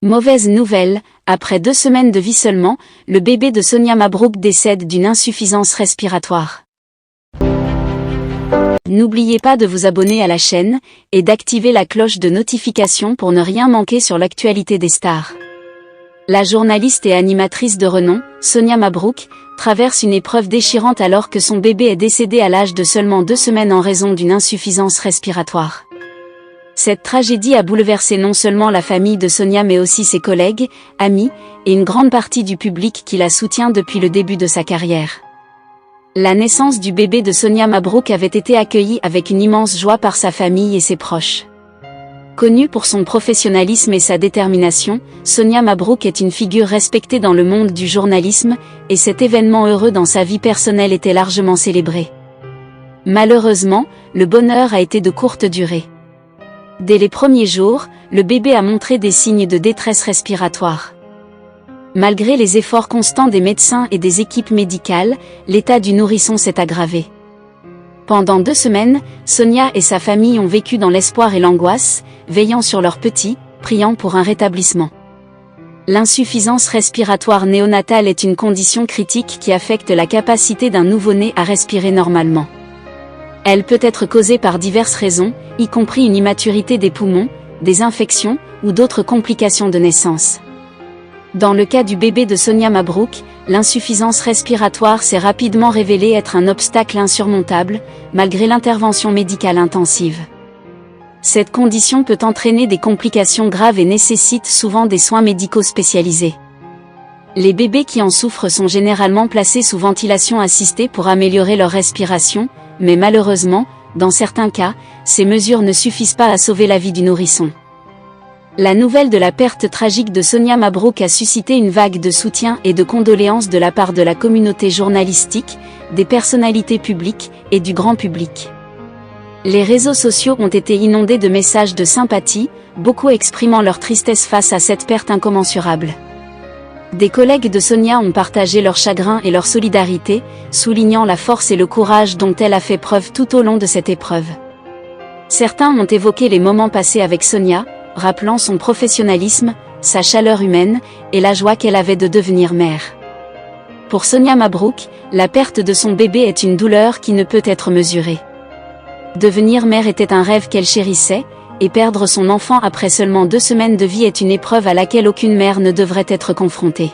Mauvaise nouvelle, après 2 semaines de vie seulement, le bébé de Sonia Mabrouk décède d'une insuffisance respiratoire. N'oubliez pas de vous abonner à la chaîne, et d'activer la cloche de notification pour ne rien manquer sur l'actualité des stars. La journaliste et animatrice de renom, Sonia Mabrouk, traverse une épreuve déchirante alors que son bébé est décédé à l'âge de seulement 2 semaines en raison d'une insuffisance respiratoire. Cette tragédie a bouleversé non seulement la famille de Sonia mais aussi ses collègues, amis, et une grande partie du public qui la soutient depuis le début de sa carrière. La naissance du bébé de Sonia Mabrouk avait été accueillie avec une immense joie par sa famille et ses proches. Connue pour son professionnalisme et sa détermination, Sonia Mabrouk est une figure respectée dans le monde du journalisme, et cet événement heureux dans sa vie personnelle était largement célébré. Malheureusement, le bonheur a été de courte durée. Dès les premiers jours, le bébé a montré des signes de détresse respiratoire. Malgré les efforts constants des médecins et des équipes médicales, l'état du nourrisson s'est aggravé. Pendant 2 semaines, Sonia et sa famille ont vécu dans l'espoir et l'angoisse, veillant sur leur petit, priant pour un rétablissement. L'insuffisance respiratoire néonatale est une condition critique qui affecte la capacité d'un nouveau-né à respirer normalement. Elle peut être causée par diverses raisons, y compris une immaturité des poumons, des infections ou d'autres complications de naissance. Dans le cas du bébé de Sonia Mabrouk, l'insuffisance respiratoire s'est rapidement révélée être un obstacle insurmontable, malgré l'intervention médicale intensive. Cette condition peut entraîner des complications graves et nécessite souvent des soins médicaux spécialisés. Les bébés qui en souffrent sont généralement placés sous ventilation assistée pour améliorer leur respiration, mais malheureusement, dans certains cas, ces mesures ne suffisent pas à sauver la vie du nourrisson. La nouvelle de la perte tragique de Sonia Mabrouk a suscité une vague de soutien et de condoléances de la part de la communauté journalistique, des personnalités publiques et du grand public. Les réseaux sociaux ont été inondés de messages de sympathie, beaucoup exprimant leur tristesse face à cette perte incommensurable. Des collègues de Sonia ont partagé leur chagrin et leur solidarité, soulignant la force et le courage dont elle a fait preuve tout au long de cette épreuve. Certains ont évoqué les moments passés avec Sonia, rappelant son professionnalisme, sa chaleur humaine, et la joie qu'elle avait de devenir mère. Pour Sonia Mabrouk, la perte de son bébé est une douleur qui ne peut être mesurée. Devenir mère était un rêve qu'elle chérissait, et perdre son enfant après seulement 2 semaines de vie est une épreuve à laquelle aucune mère ne devrait être confrontée.